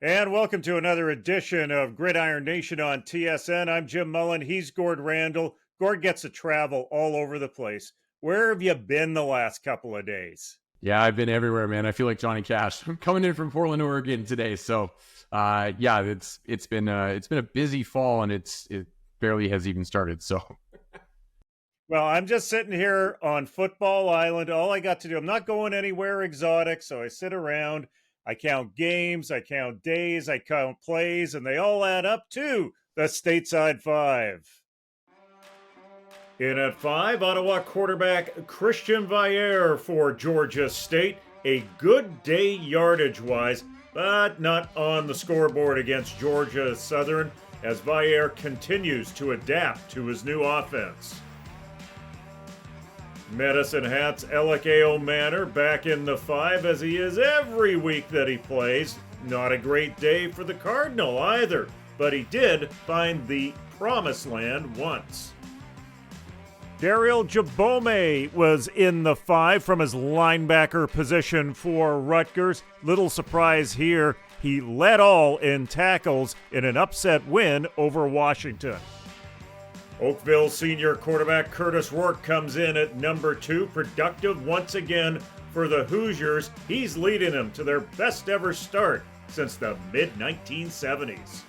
And welcome to another edition of Gridiron Nation on TSN. I'm Jim Mullin. He's Gord Randall. Gord gets to travel all over the place. Where have you been the last couple of days? Yeah, I've been everywhere, man. I feel like Johnny Cash. I'm coming in from Portland, Oregon today. So, it's been a busy fall, and it barely has even started. So, well, I'm just sitting here on Football Island. All I got to do, I'm not going anywhere exotic, so I sit around. I count games, I count days, I count plays, and they all add up to the Stateside 5. In at 5, Ottawa quarterback Christian Vaillare for Georgia State. A good day yardage-wise, but not on the scoreboard against Georgia Southern as Vaillare continues to adapt to his new offense. Medicine Hat's Alec Manor back in the 5 as he is every week that he plays. Not a great day for the Cardinal either, but he did find the promised land once. Daryl Jabome was in the 5 from his linebacker position for Rutgers. Little surprise here, he led all in tackles in an upset win over Washington. Oakville senior quarterback Curtis Rourke comes in at number 2, productive once again for the Hoosiers. He's leading them to their best ever start since the mid-1970s.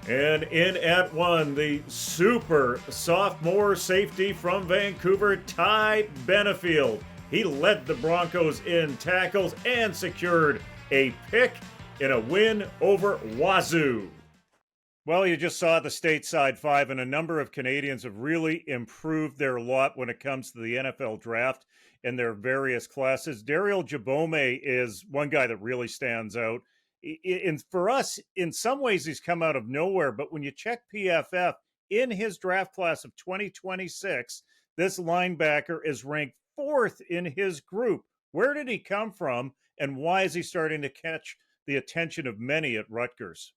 And in at 1, the super sophomore safety from Vancouver, Ty Benefield. He led the Broncos in tackles and secured a pick in a win over Wazoo. Well, you just saw the Stateside 5, and a number of Canadians have really improved their lot when it comes to the NFL draft in their various classes. Daryl Jabome is one guy that really stands out. For us, in some ways, he's come out of nowhere, but when you check PFF, in his draft class of 2026, this linebacker is ranked 4th in his group. Where did he come from, and why is he starting to catch the attention of many at Rutgers?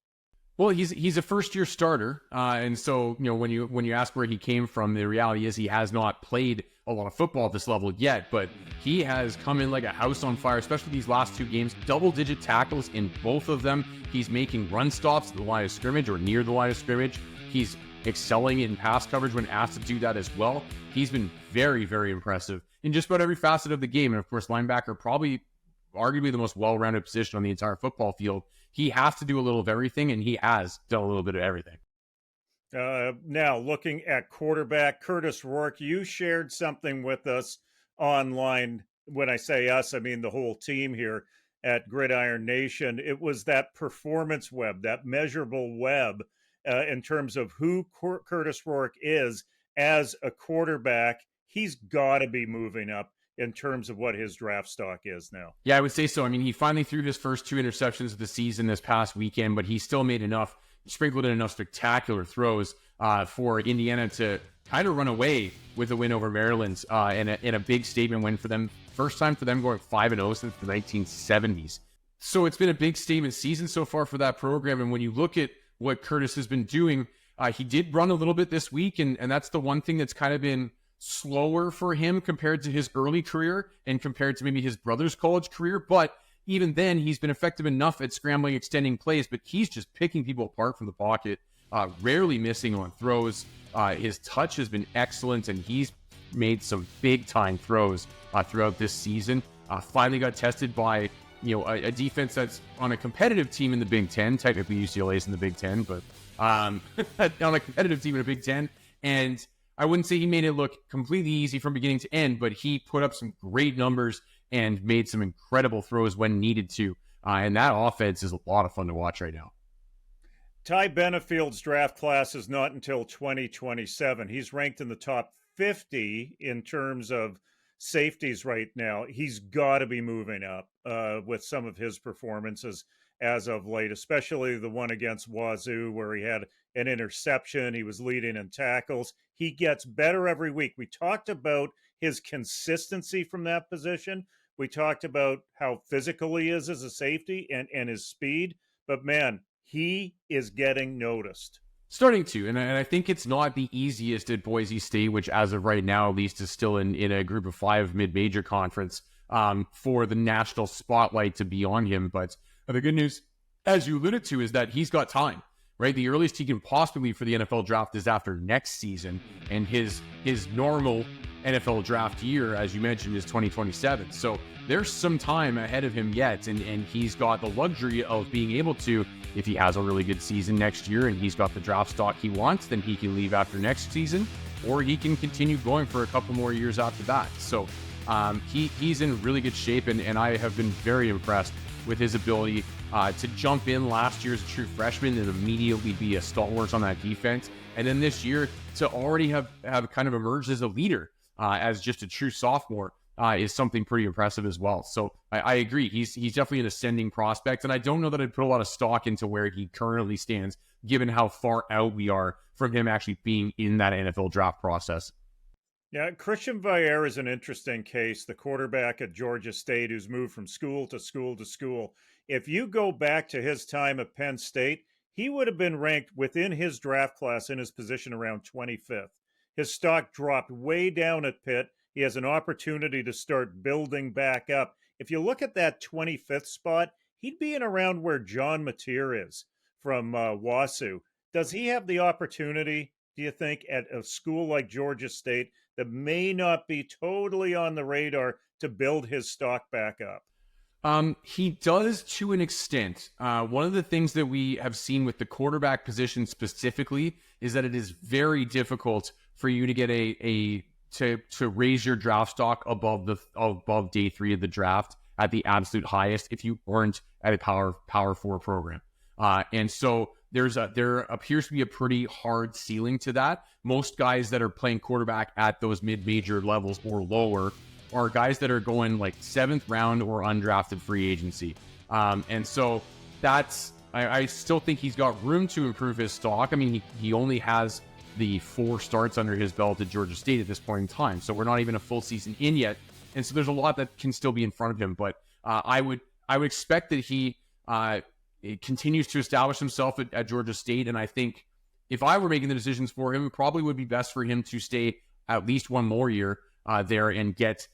well, he's a first-year starter, and so when you ask where he came from, the reality is he has not played a lot of football at this level yet, but he has come in like a house on fire, especially these last 2 games. Double-digit tackles in both of them. He's making run stops at the line of scrimmage or near the line of scrimmage. He's excelling in pass coverage when asked to do that as well. He's been very, very impressive in just about every facet of the game, and of course, linebacker, probably arguably the most well-rounded position on the entire football field. He has to do a little of everything, and he has done a little bit of everything. Now, looking at quarterback Curtis Rourke, you shared something with us online. When I say us, I mean the whole team here at Gridiron Nation. It was that performance web, that measurable web in terms of who Curtis Rourke is as a quarterback. He's got to be moving up in terms of what his draft stock is now. Yeah, I would say so. I mean, he finally threw his first 2 interceptions of the season this past weekend, but he still made enough, sprinkled in enough spectacular throws for Indiana to kind of run away with a win over Maryland in a big statement win for them. First time for them going 5-0 since the 1970s. So it's been a big statement season so far for that program. And when you look at what Curtis has been doing, he did run a little bit this week, and that's the one thing that's kind of been slower for him compared to his early career and compared to maybe his brother's college career. But even then, he's been effective enough at scrambling, extending plays, but he's just picking people apart from the pocket, rarely missing on throws. His touch has been excellent, and he's made some big-time throws throughout this season. Finally got tested by a defense that's on a competitive team in the Big Ten. Technically, UCLA is in the Big Ten, but on a competitive team in the Big Ten. And I wouldn't say he made it look completely easy from beginning to end, but he put up some great numbers and made some incredible throws when needed to. And that offense is a lot of fun to watch right now. Ty Benefield's draft class is not until 2027. He's ranked in the top 50 in terms of safeties right now. He's got to be moving up with some of his performances as of late, especially the one against Wazoo where he had an interception. He was leading in tackles. He gets better every week. We talked about his consistency from that position. We talked about how physical he is as a safety and his speed. But, man, he is getting noticed. Starting to, and I think it's not the easiest at Boise State, which as of right now at least is still in a group of 5 mid-major conference for the national spotlight to be on him. But the good news as you alluded to, is that he's got time, right? The earliest he can possibly for the NFL draft is after next season, and his normal NFL draft year, as you mentioned, is 2027. So there's some time ahead of him yet, and he's got the luxury of being able to, if he has a really good season next year and he's got the draft stock he wants, then he can leave after next season, or he can continue going for a couple more years after that. So he's in really good shape, and I have been very impressed with his ability to jump in last year as a true freshman and immediately be a stalwart on that defense. And then this year to already have kind of emerged as a leader as just a true sophomore is something pretty impressive as well. So I agree. He's definitely an ascending prospect, and I don't know that I'd put a lot of stock into where he currently stands, given how far out we are from him actually being in that NFL draft process. Yeah, Christian Vier is an interesting case, the quarterback at Georgia State who's moved from school to school to school. If you go back to his time at Penn State, he would have been ranked within his draft class in his position around 25th. His stock dropped way down at Pitt. He has an opportunity to start building back up. If you look at that 25th spot, he'd be in around where John Mateer is from WASU. Does he have the opportunity, do you think, at a school like Georgia State that may not be totally on the radar to build his stock back up? He does to an extent. One of the things that we have seen with the quarterback position specifically is that it is very difficult for you to get to raise your draft stock above day 3 of the draft at the absolute highest if you weren't at a power 4 program. And so there appears to be a pretty hard ceiling to that. Most guys that are playing quarterback at those mid-major levels or lower are guys that are going like 7th round or undrafted free agency. And so I still think he's got room to improve his stock. I mean, he only has the 4 starts under his belt at Georgia State at this point in time. So we're not even a full season in yet. And so there's a lot that can still be in front of him. But I would expect that he continues to establish himself at Georgia State. And I think if I were making the decisions for him, it probably would be best for him to stay at least one more year there and get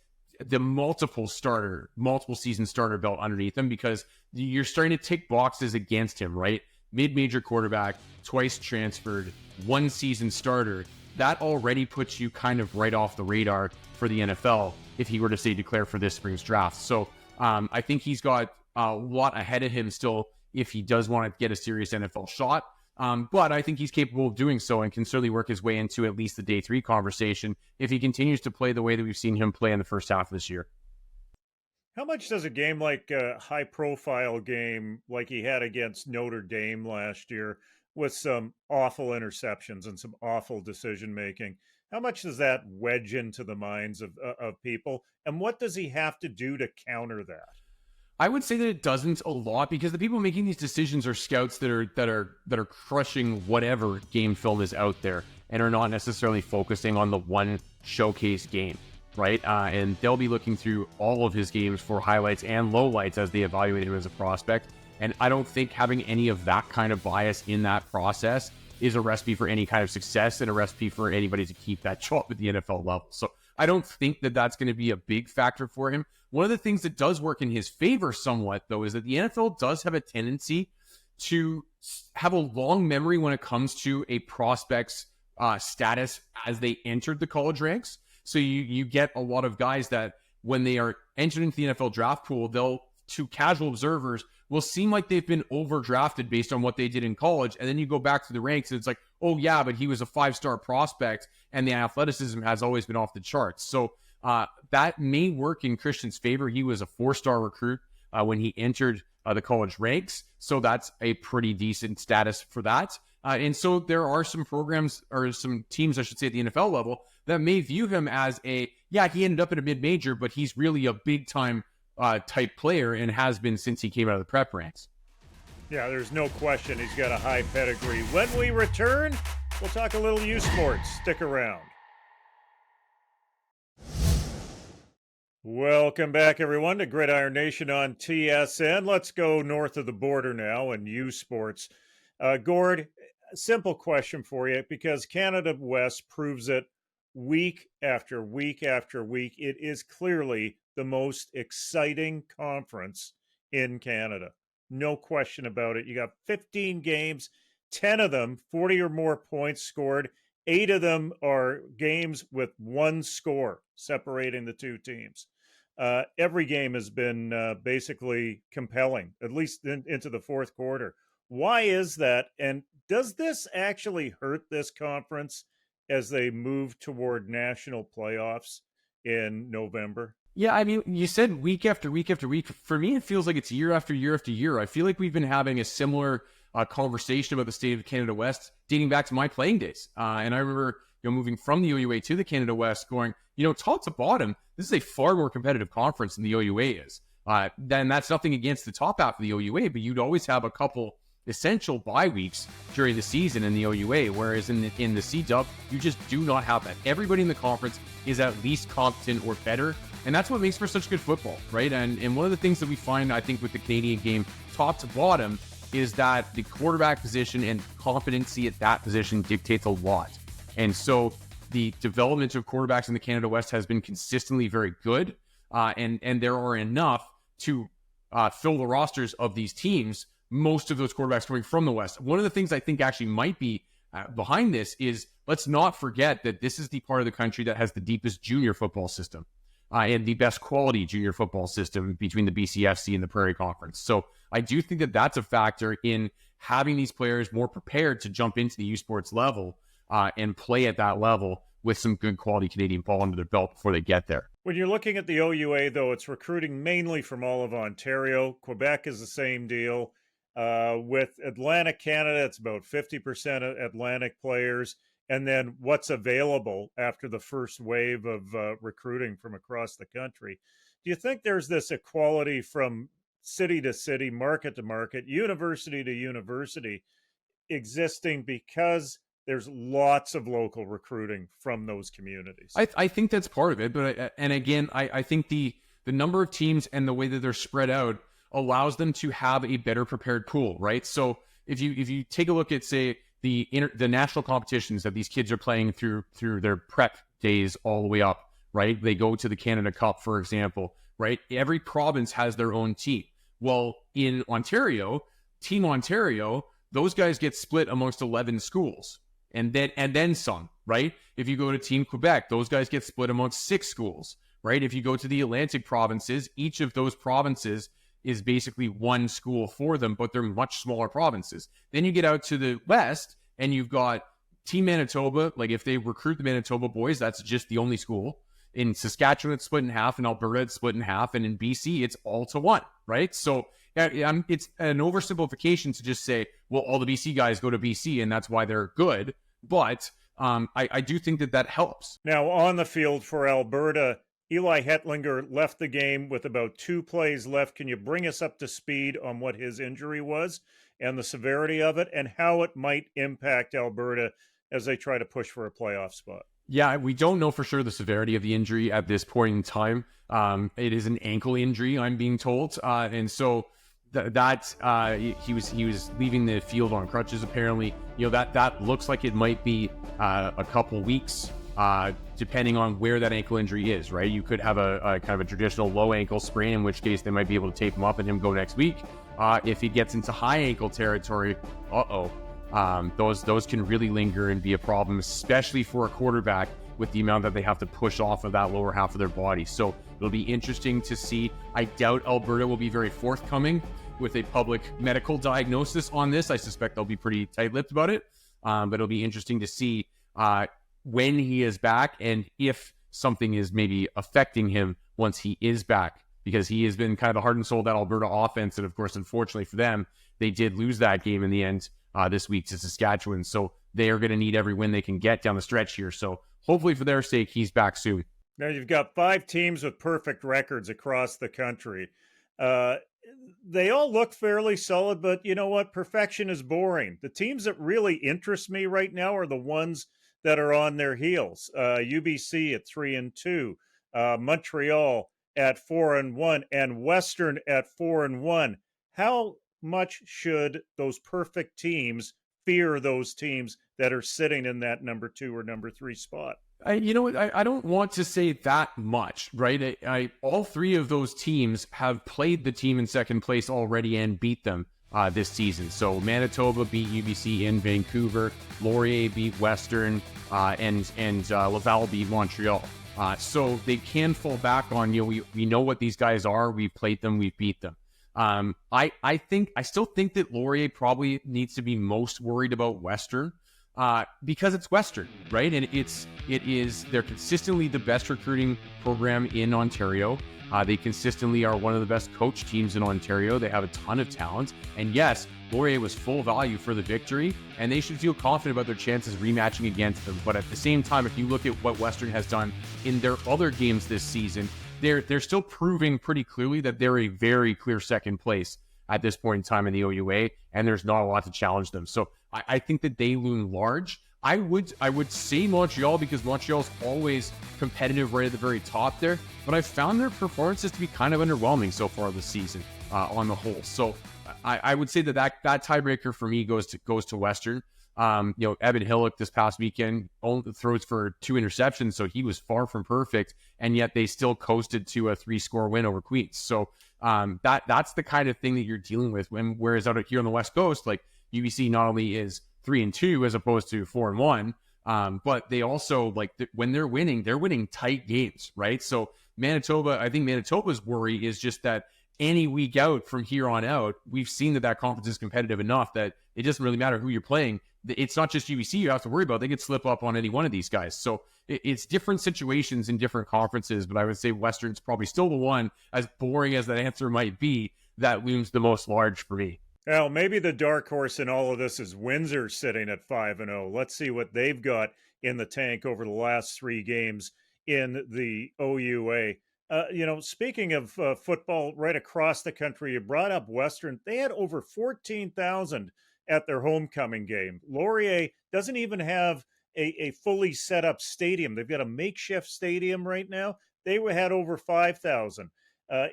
the multiple season starter belt underneath him, because you're starting to tick boxes against him, right? Mid-major quarterback, twice transferred, 1 season starter. That already puts you kind of right off the radar for the NFL if he were to say declare for this spring's draft. So I think he's got a lot ahead of him still if he does want to get a serious NFL shot. But I think he's capable of doing so and can certainly work his way into at least the day 3 conversation if he continues to play the way that we've seen him play in the first half of this year. How much does a game like a high-profile game like he had against Notre Dame last year with some awful interceptions and some awful decision-making, how much does that wedge into the minds of people? And what does he have to do to counter that? I would say that it doesn't a lot, because the people making these decisions are scouts that are crushing whatever game film is out there and are not necessarily focusing on the one showcase game, right? And they'll be looking through all of his games for highlights and lowlights as they evaluate him as a prospect. And I don't think having any of that kind of bias in that process is a recipe for any kind of success and a recipe for anybody to keep that job at the NFL level. So I don't think that that's going to be a big factor for him. One of the things that does work in his favor somewhat, though, is that the NFL does have a tendency to have a long memory when it comes to a prospect's status as they entered the college ranks. So you get a lot of guys that when they are entered into the NFL draft pool, to casual observers, will seem like they've been overdrafted based on what they did in college. And then you go back to the ranks and it's like, oh yeah, but he was a 5-star prospect and the athleticism has always been off the charts. So that may work in Christian's favor. He was a 4-star recruit when he entered the college ranks. So that's a pretty decent status for that. And so there are some programs, or some teams, I should say, at the NFL level that may view him as he ended up at a mid-major, but he's really a big-time type player and has been since he came out of the prep ranks. Yeah, there's no question he's got a high pedigree. When we return, we'll talk a little U Sports. Stick around. Welcome back, everyone, to Gridiron Nation on TSN. Let's go north of the border now in U Sports. Gord, simple question for you, because Canada West proves it week after week after week. It is clearly the most exciting conference in Canada. No question about it. You got 15 games, 10 of them, 40 or more points scored. 8 of them are games with one score separating the two teams. Every game has been basically compelling, at least into the fourth quarter. Why is that? And does this actually hurt this conference as they move toward national playoffs in November? Yeah, I mean, you said week after week after week. For me, it feels like it's year after year after year. I feel like we've been having a similar conversation about the state of Canada West dating back to my playing days. And I remember, moving from the OUA to the Canada West, going, top to bottom, this is a far more competitive conference than the OUA is. Then that's nothing against the top half of the OUA, but you'd always have a couple essential bye weeks during the season in the OUA, whereas in the CW, you just do not have that. Everybody in the conference is at least competent or better, and that's what makes for such good football, right? And one of the things that we find, I think, with the Canadian game, top to bottom, is that the quarterback position and competency at that position dictates a lot. And so the development of quarterbacks in the Canada West has been consistently very good, and there are enough to fill the rosters of these teams, most of those quarterbacks coming from the West. One of the things I think actually might be behind this is, let's not forget that this is the part of the country that has the deepest junior football system and the best quality junior football system between the BCFC and the Prairie Conference. So I do think that that's a factor in having these players more prepared to jump into the U Sports level and play at that level with some good quality Canadian ball under their belt before they get there. When you're looking at the OUA, though, it's recruiting mainly from all of Ontario. Quebec is the same deal. With Atlantic Canada, it's about 50% Atlantic players. And then what's available after the first wave of recruiting from across the country. Do you think there's this equality from city to city, market to market, university to university existing because there's lots of local recruiting from those communities? I think that's part of it. But I think the number of teams and the way that they're spread out allows them to have a better prepared pool, right? So if you take a look at, say, the national competitions that these kids are playing through their prep days all the way up, right? They go to the Canada Cup, for example, right? Every province has their own team. Well, in Ontario, Team Ontario, those guys get split amongst 11 schools and then some, right? If you go to Team Quebec, those guys get split amongst 6 schools, right? If you go to the Atlantic provinces, each of those provinces is basically one school for them, but they're much smaller provinces. Then you get out to the West and you've got Team Manitoba. Like, if they recruit the Manitoba boys, that's just the only school. In Saskatchewan, it's split in half. In Alberta, it's split in half. And in BC, it's all to one, right? So it's an oversimplification to just say, well, all the BC guys go to BC and that's why they're good. But I do think that helps. Now, on the field for Alberta, Eli Hetlinger left the game with about 2 plays left. Can you bring us up to speed on what his injury was and the severity of it and how it might impact Alberta as they try to push for a playoff spot? Yeah, we don't know for sure the severity of the injury at this point in time. It is an ankle injury, I'm being told. And so he was leaving the field on crutches, apparently. That looks like it might be a couple weeks, depending on where that ankle injury is, right? You could have a kind of a traditional low ankle sprain, in which case they might be able to tape him up and him go next week. If he gets into high ankle territory, those can really linger and be a problem, especially for a quarterback with the amount that they have to push off of that lower half of their body. So it'll be interesting to see. I doubt Alberta will be very forthcoming with a public medical diagnosis on this. I suspect they'll be pretty tight-lipped about it, but it'll be interesting to see when he is back and if something is maybe affecting him once he is back, because he has been kind of the heart and soul of that Alberta offense. And of course, unfortunately for them, they did lose that game in the end this week to Saskatchewan. So they are going to need every win they can get down the stretch here. So hopefully for their sake, he's back soon. Now you've got 5 teams with perfect records across the country. They all look fairly solid, but you know what? Perfection is boring. The teams that really interest me right now are the ones that are on their heels. UBC at 3-2, Montreal at 4-1, and Western at 4-1. How much should those perfect teams fear those teams that are sitting in that number 2 or number 3 spot. You know what? I don't want to say that much, right? All three of those teams have played the team in second place already and beat them this season. So Manitoba beat UBC in Vancouver, Laurier beat Western, and Laval beat Montreal. So they can fall back on, we know what these guys are. We've played them. We've beat them. I still think that Laurier probably needs to be most worried about Western. Because it's Western, right? And they're consistently the best recruiting program in Ontario. They consistently are one of the best coach teams in Ontario. They have a ton of talent. And yes, Laurier was full value for the victory, and they should feel confident about their chances rematching against them. But at the same time, if you look at what Western has done in their other games this season, they're still proving pretty clearly that they're a very clear second place at this point in time in the OUA, and there's not a lot to challenge them. So I think that they loom large. I would say Montreal, because Montreal's always competitive right at the very top there, but I've found their performances to be kind of underwhelming so far this season on the whole. So I would say that tiebreaker for me goes to Western. Evan Hillock this past weekend only throws for 2 interceptions, so he was far from perfect, and yet they still coasted to a 3-score win over Queens. So that's the kind of thing that you're dealing with. Whereas out here on the West Coast, like UBC not only is 3-2 as opposed to 4-1, but they also when they're winning tight games, right? So Manitoba, I think Manitoba's worry is just that any week out from here on out, we've seen that conference is competitive enough that it doesn't really matter who you're playing. It's not just UBC you have to worry about. They could slip up on any one of these guys. So it's different situations in different conferences, but I would say Western's probably still the one, as boring as that answer might be, that looms the most large for me. Well, maybe the dark horse in all of this is Windsor sitting at 5-0. Let's see what they've got in the tank over the last 3 games in the OUA. Speaking of football right across the country, you brought up Western. They had over 14,000 at their homecoming game. Laurier doesn't even have a fully set up stadium. They've got a makeshift stadium right now. They had over 5,000.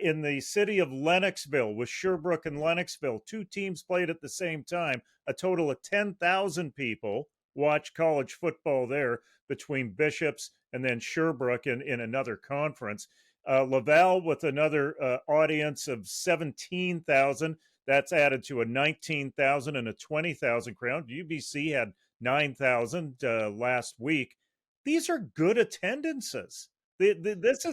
In the city of Lennoxville, with Sherbrooke and Lennoxville, 2 teams played at the same time. A total of 10,000 people watch college football there between Bishops and then Sherbrooke in another conference. Laval with another audience of 17,000. That's added to a 19,000 and a 20,000 crowd. UBC had 9,000 last week. These are good attendances. This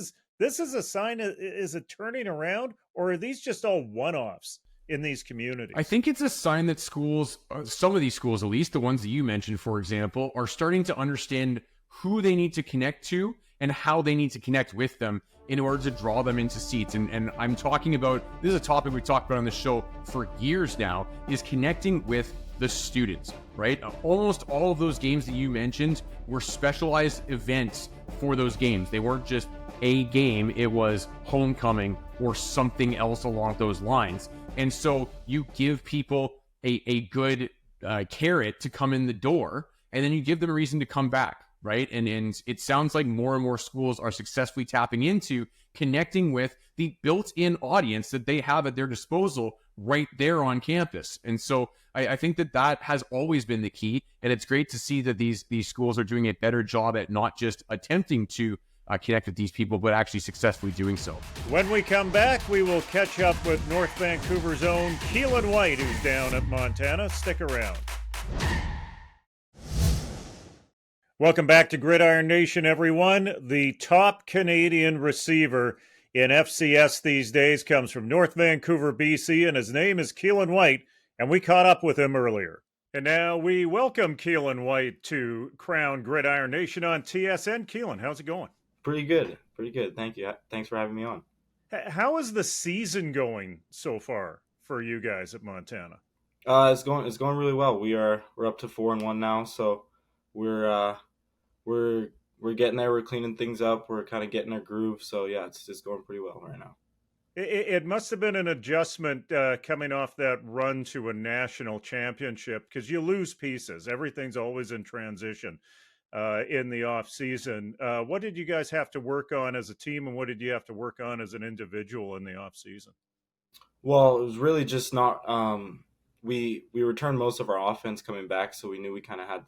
is a sign. Is it turning around, or are these just all one-offs in these communities? I think it's a sign that schools, some of these schools, at least the ones that you mentioned, for example, are starting to understand who they need to connect to and how they need to connect with them in order to draw them into seats. And I'm talking about, this is a topic we've talked about on the show for years now, is connecting with the students, right? Almost all of those games that you mentioned were specialized events for those games. They weren't just a game, it was homecoming or something else along those lines. And so you give people a good carrot to come in the door, and then you give them a reason to come back, right? And it sounds like more and more schools are successfully tapping into connecting with the built-in audience that they have at their disposal right there on campus. And so I think that has always been the key, and it's great to see that these schools are doing a better job at not just attempting to connect with these people, but actually successfully doing so. When we come back, we will catch up with North Vancouver's own Keelan White, who's down at Montana. Stick around. Welcome back to Gridiron Nation, everyone. The top Canadian receiver in FCS these days comes from North Vancouver, BC, and his name is Keelan White, and we caught up with him earlier. And now we welcome Keelan White to Crown Gridiron Nation on TSN. Keelan, how's it going? Pretty good. Thank you. Thanks for having me on. How is the season going so far for you guys at Montana? It's going really well. We're up to 4-1 now, so we're getting there. We're cleaning things up. We're kind of getting our groove. So yeah, it's just going pretty well right now. It must have been an adjustment coming off that run to a national championship, because you lose pieces. Everything's always in transition in the off season. What did you guys have to work on as a team, and what did you have to work on as an individual in the off season? Well, it was really just not we returned most of our offense coming back, so we knew we kind of had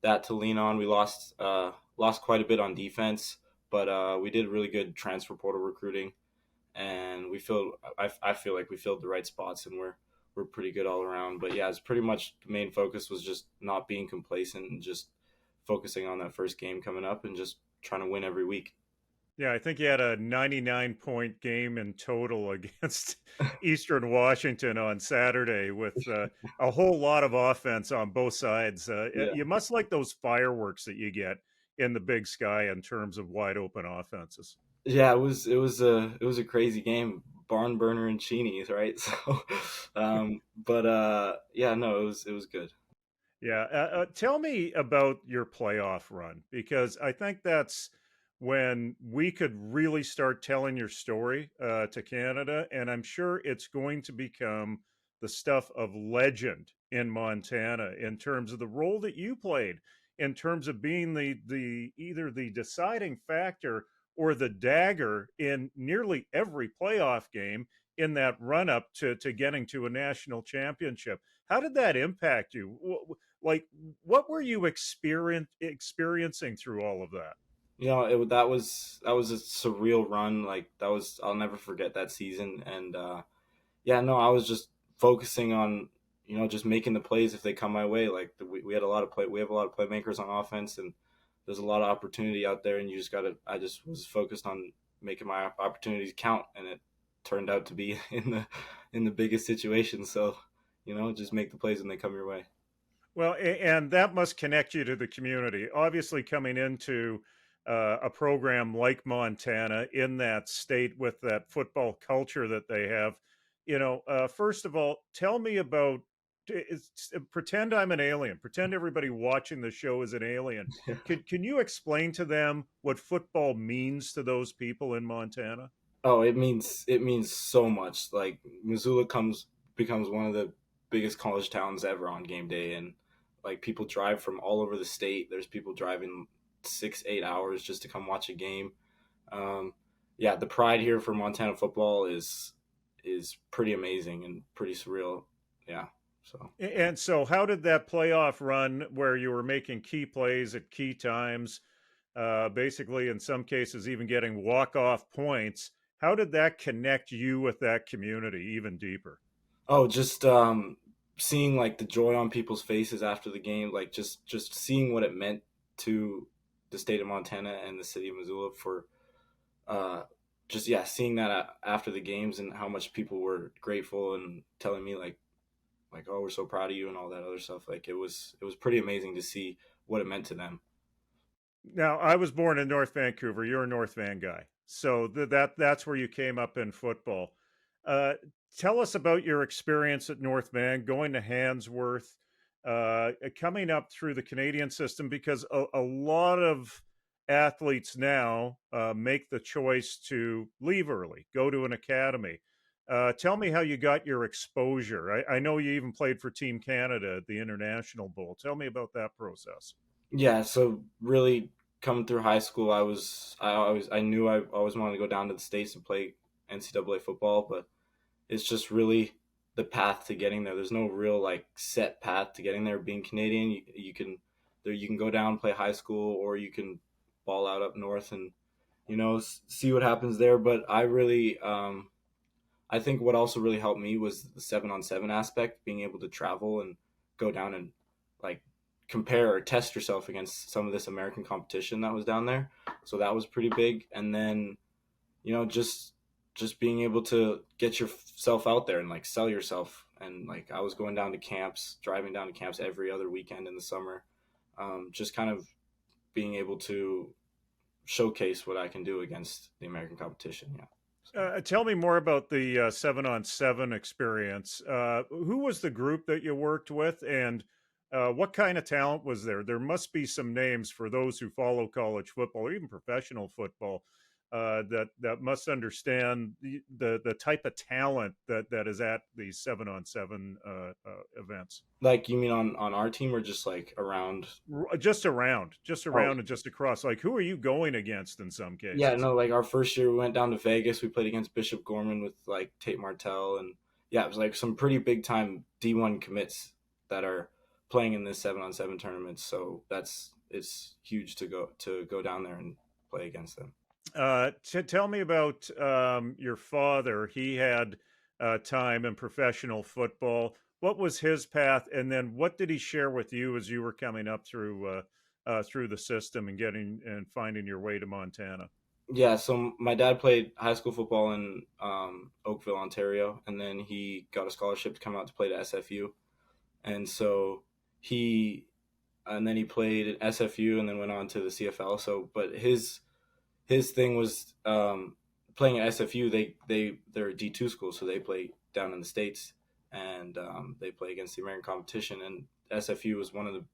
that to lean on. We lost quite a bit on defense, but we did really good transfer portal recruiting, and I feel like we filled the right spots, and we're pretty good all around. But yeah, it's pretty much the main focus was just not being complacent and just focusing on that first game coming up and just trying to win every week. Yeah, I think you had a 99-point game in total against Eastern Washington on Saturday with a whole lot of offense on both sides. Yeah. You must like those fireworks that you get in the Big Sky in terms of wide open offenses. Yeah, it was a crazy game, barn burner and Cheenies, right? So, but yeah, no, it was good. Yeah. Tell me about your playoff run because I think that's when we could really start telling your story to Canada. And I'm sure it's going to become the stuff of legend in Montana in terms of the role that you played, in terms of being the either the deciding factor or the dagger in nearly every playoff game in that run up to getting to a national championship. How did that impact you? Like, what were you experiencing through all of that? That was a surreal run. Like that was I'll never forget that season. And yeah, no, I was just focusing on just making the plays if they come my way. Like we had a lot of we have a lot of playmakers on offense, and there's a lot of opportunity out there, and you just gotta. I just was focused on making my opportunities count, and it turned out to be in the biggest situation. So just make the plays when they come your way. Well, and that must connect you to the community. Obviously, coming into a program like Montana in that state with that football culture that they have, first of all, tell me about. Pretend I'm an alien. Pretend everybody watching the show is an alien. Can you explain to them what football means to those people in Montana? Oh, it means so much. Like Missoula becomes one of the biggest college towns ever on game day, and like people drive from all over the state. There's people driving 6-8 hours just to come watch a game. Um, yeah, the pride here for Montana football is pretty amazing and pretty surreal. Yeah, so. And so, how did that playoff run where you were making key plays at key times, basically in some cases even getting walk-off points? How did that connect you with that community even deeper? Oh, just seeing like the joy on people's faces after the game, like just seeing what it meant to the state of Montana and the city of Missoula for uh, just yeah, seeing that after the games and how much people were grateful and telling me like oh we're so proud of you and all that other stuff. Like it was pretty amazing to see what it meant to them. Now, I was born in North Vancouver. You're a North Van guy, so that's where you came up in football. Uh, Tell us about your experience at North Van, going to Handsworth, coming up through the Canadian system, because a lot of athletes now make the choice to leave early, go to an academy. Tell me how you got your exposure. I know you even played for Team Canada at the International Bowl. Tell me about that process. Yeah, so really coming through high school, I knew I always wanted to go down to the States and play NCAA football, but it's just really the path to getting there. There's no real like set path to getting there. Being Canadian, you can go down play high school, or you can ball out up north and see what happens there. But I think what also really helped me was the 7-on-7 aspect, being able to travel and go down and like compare or test yourself against some of this American competition that was down there. So that was pretty big. And then, just being able to get yourself out there and like sell yourself. And like I was going down to camps, driving down to camps every other weekend in the summer, just kind of being able to showcase what I can do against the American competition. Yeah. Tell me more about the 7-on-7 experience. Who was the group that you worked with, and what kind of talent was there? There must be some names for those who follow college football or even professional football that must understand the type of talent that is at these 7-on-7 events. Like you mean on our team or just like around? Just around Oh, and just across. Like, who are you going against in some yeah, cases? no, like our first year we went down to Vegas. We played against Bishop Gorman with like Tate Martell and yeah, it was like some pretty big time D1 commits that are playing in this 7-on-7 tournaments. So it's huge to go down there and play against them. Tell me about your father. He had time in professional football. What was his path, and then what did he share with you as you were coming up through the system and getting and finding your way to Montana? Yeah, so my dad played high school football in Oakville, Ontario, and then he got a scholarship to come out to play to SFU. And so he and then he played at SFU and then went on to the CFL. So, but his thing was playing at SFU. They're a D2 school, so they play down in the States, and they play against the American competition. And SFU was one of the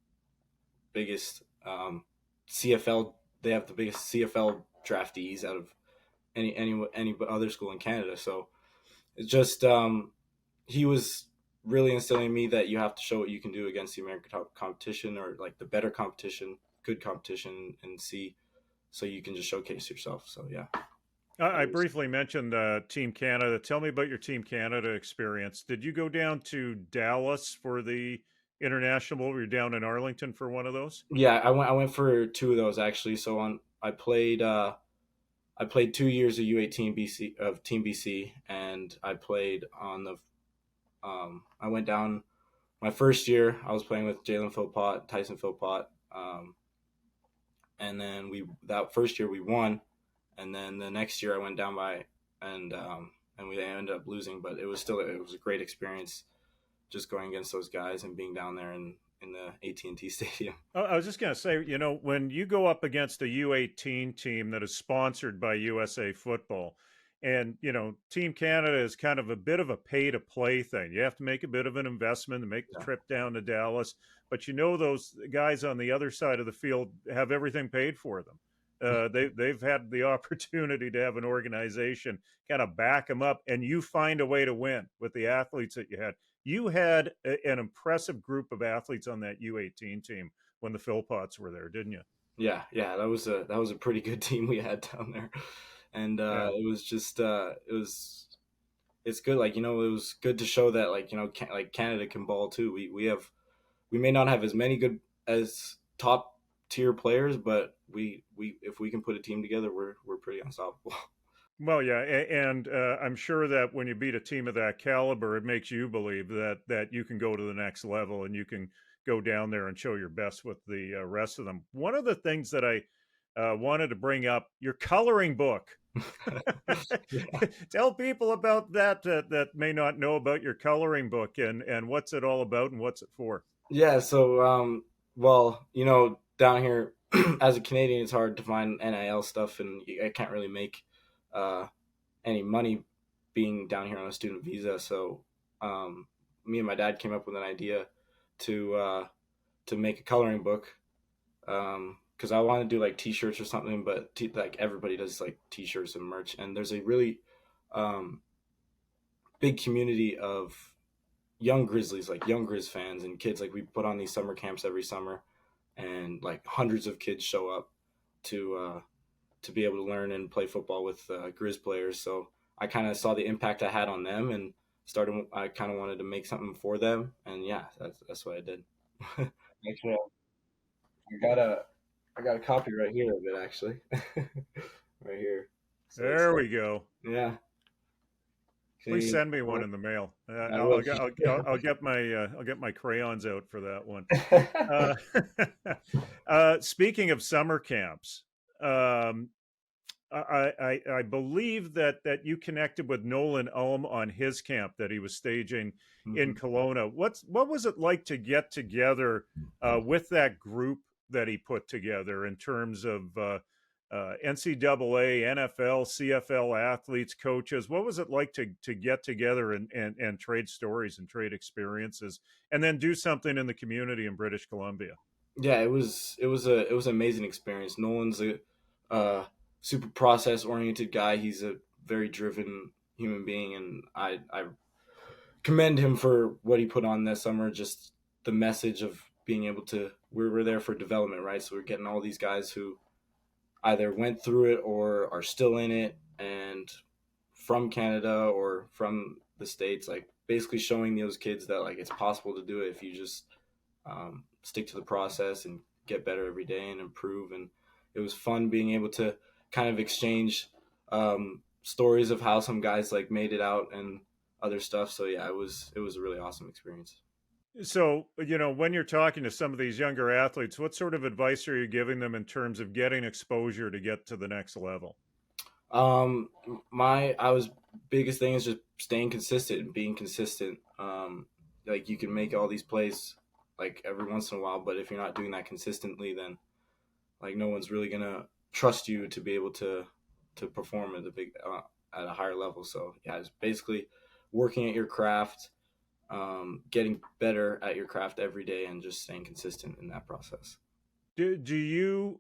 biggest CFL. They have the biggest CFL draftees out of any other school in Canada. So it's just he was really instilling in me that you have to show what you can do against the American competition, or like the better competition, good competition, and see so you can just showcase yourself. So yeah. I briefly mentioned Team Canada. Tell me about your Team Canada experience. Did you go down to Dallas for the international? Were you down in Arlington for one of those? Yeah, I went for two of those actually. So I played 2 years of U18 BC of Team BC, and I played on the I went down my first year. I was playing with Jalen Philpott, Tyson Philpott, and then that first year we won, and then the next year I went down by and we ended up losing, but it was a great experience just going against those guys and being down there in the AT&T Stadium. I was just going to say, when you go up against a U18 team that is sponsored by USA Football, and, Team Canada is kind of a bit of a pay-to-play thing. You have to make a bit of an investment to make the trip down to Dallas, but those guys on the other side of the field have everything paid for them. They've had the opportunity to have an organization kind of back them up, and you find a way to win with the athletes that you had. You had an impressive group of athletes on that U18 team when the Philpotts were there, didn't you? Yeah, that was a pretty good team we had down there, and it was just it's good. Like, it was good to show that like Canada can ball too. We may not have as many good as top tier players, but we if we can put a team together, we're pretty unstoppable. Well, yeah, and I'm sure that when you beat a team of that caliber, it makes you believe that you can go to the next level and you can go down there and show your best with the rest of them. One of the things that I wanted to bring up, your coloring book. Tell people about that may not know about your coloring book and what's it all about and what's it for. Yeah, so well, down here as a Canadian, it's hard to find NIL stuff, and I can't really make any money being down here on a student visa. So me and my dad came up with an idea to make a coloring book, because I want to do like t-shirts or something, but like everybody does like t-shirts and merch, and there's a really big community of young Grizzlies, like young Griz fans and kids. Like, we put on these summer camps every summer, and like hundreds of kids show up to be able to learn and play football with Griz players. So I kind of saw the impact I had on them, and I kind of wanted to make something for them, and yeah, that's what I did. Actually, I got a copy right here of it, actually. Right here. So there we go. Yeah. Please send me one in the mail. I'll get my crayons out for that one. Speaking of summer camps, I believe that you connected with Nolan Ulm on his camp that he was staging in Kelowna. What was it like to get together with that group that he put together in terms of NCAA, NFL, CFL athletes, coaches? What was it like to get together and trade stories and trade experiences, and then do something in the community in British Columbia? Yeah, it was an amazing experience. Nolan's a super process oriented guy. He's a very driven human being, and I commend him for what he put on this summer. Just the message of being able to, we're there for development, right? So we're getting all these guys who either went through it or are still in it, and from Canada or from the States, like basically showing those kids that like it's possible to do it if you just stick to the process and get better every day and improve. And it was fun being able to kind of exchange stories of how some guys like made it out and other stuff. So yeah, it was a really awesome experience. So, when you're talking to some of these younger athletes, what sort of advice are you giving them in terms of getting exposure to get to the next level? Biggest thing is just staying consistent and being consistent. Like you can make all these plays like every once in a while, but if you're not doing that consistently, then like no one's really gonna trust you to be able to perform at a higher level. So yeah, it's basically working at your craft, getting better at your craft every day, and just staying consistent in that process. Do you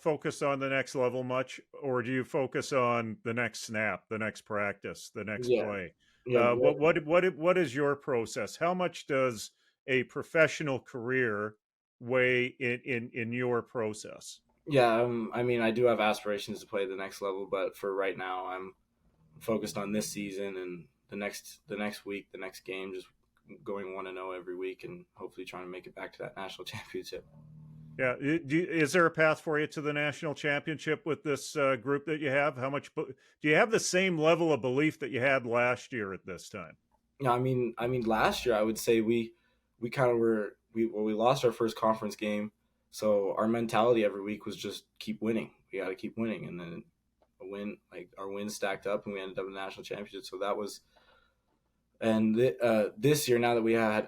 focus on the next level much, or do you focus on the next snap, the next practice, the next play? Yeah. What is your process? How much does a professional career weigh in your process? Yeah, I mean, I do have aspirations to play the next level, but for right now, I'm focused on this season and the next week, the next game, just going 1-0 every week, and hopefully trying to make it back to that national championship. Yeah, is there a path for you to the national championship with this group that you have? How much do you have the same level of belief that you had last year at this time? Yeah, I mean, last year I would say we kind of we lost our first conference game, so our mentality every week was just keep winning. We got to keep winning, and then our wins stacked up, and we ended up in the national championship. So that was, and this year, now that we had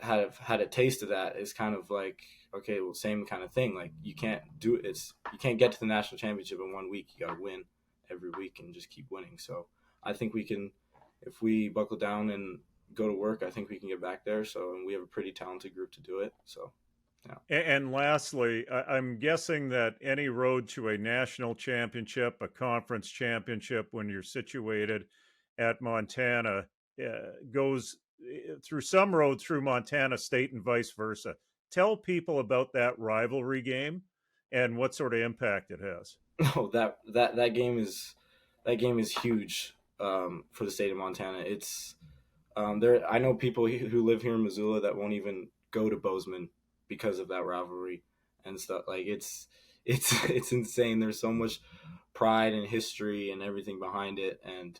a taste of that, it's kind of like, okay, well, same kind of thing. Like you can't get to the national championship in 1 week. You got to win every week and just keep winning. So I think we can, if we buckle down and go to work, I think we can get back there. So, and we have a pretty talented group to do it. So, yeah. And lastly, I'm guessing that any road to a national championship, a conference championship, when you're situated at Montana, goes through some road through Montana State and vice versa. Tell people about that rivalry game and what sort of impact it has. Oh, that game is huge for the state of Montana. It's I know people who live here in Missoula that won't even go to Bozeman because of that rivalry and stuff. Like it's insane. There's so much pride and history and everything behind it. And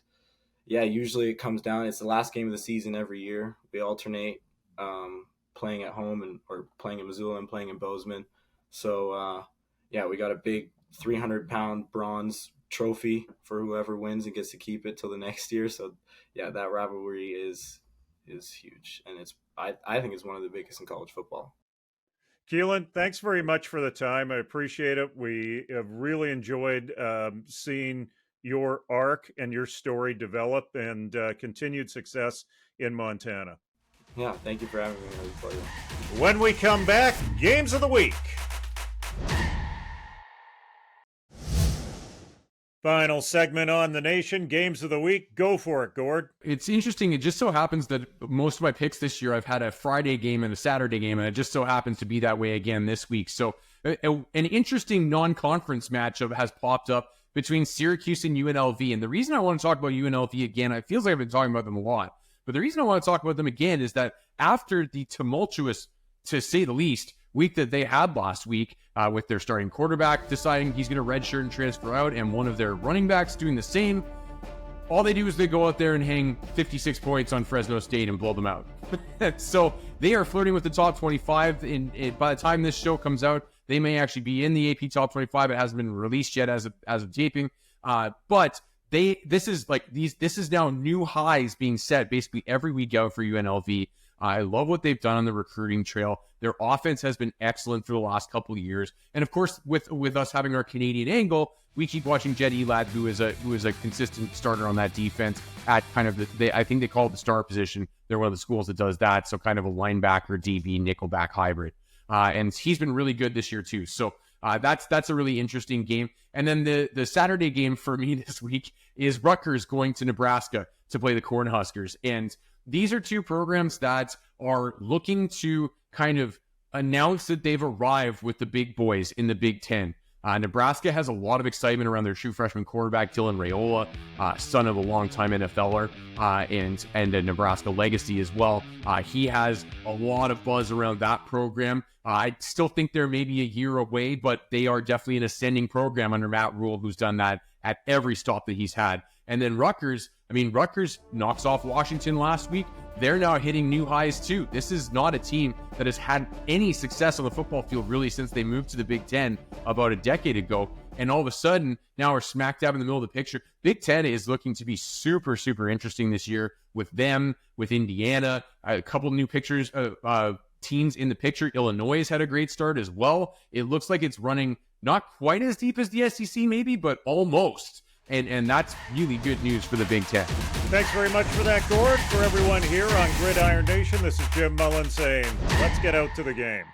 yeah, usually it comes down. It's the last game of the season every year. We alternate playing at home or playing in Missoula and playing in Bozeman. So yeah, we got a big 300-pound bronze trophy for whoever wins and gets to keep it till the next year. So yeah, that rivalry is huge, and I think it's one of the biggest in college football. Keelan, thanks very much for the time. I appreciate it. We have really enjoyed seeing your arc and your story develop, and continued success in Montana. Yeah, thank you for having me. It was a pleasure. When we come back, Games of the Week. Final segment on the nation, Games of the Week. Go for it, Gord. It's interesting. It just so happens that most of my picks this year, I've had a Friday game and a Saturday game, and it just so happens to be that way again this week. So an interesting non-conference matchup has popped up between Syracuse and UNLV. And the reason I want to talk about UNLV again, it feels like I've been talking about them a lot, but the reason I want to talk about them again is that after the tumultuous, to say the least, week that they had last week, with their starting quarterback deciding he's going to redshirt and transfer out, and one of their running backs doing the same, all they do is they go out there and hang 56 points on Fresno State and blow them out. So they are flirting with the top 25. By the time this show comes out, they may actually be in the AP top 25. It hasn't been released yet as of taping. But this is now new highs being set basically every week out for UNLV. I love what they've done on the recruiting trail. Their offense has been excellent for the last couple of years. And of course, with us having our Canadian angle, we keep watching Jed Elad, who is a consistent starter on that defense at kind of I think they call it the star position. They're one of the schools that does that. So kind of a linebacker, DB, nickelback hybrid. And he's been really good this year too. So that's a really interesting game. And then the Saturday game for me this week is Rutgers going to Nebraska to play the Cornhuskers. And these are two programs that are looking to kind of announce that they've arrived with the big boys in the Big Ten. Nebraska has a lot of excitement around their true freshman quarterback, Dylan Raiola, son of a longtime NFLer, and a Nebraska legacy as well. He has a lot of buzz around that program. I still think they're maybe a year away, but they are definitely an ascending program under Matt Rule, who's done that at every stop that he's had. And then Rutgers knocks off Washington last week. They're now hitting new highs too. This is not a team that has had any success on the football field really since they moved to the Big Ten about a decade ago. And all of a sudden, now we're smack dab in the middle of the picture. Big Ten is looking to be super, super interesting this year with them, with Indiana, a couple new teams in the picture. Illinois has had a great start as well. It looks like it's running not quite as deep as the SEC maybe, but almost. And that's really good news for the Big Ten. Thanks very much for that, Gord. For everyone here on Gridiron Nation, this is Jim Mullin saying, let's get out to the game.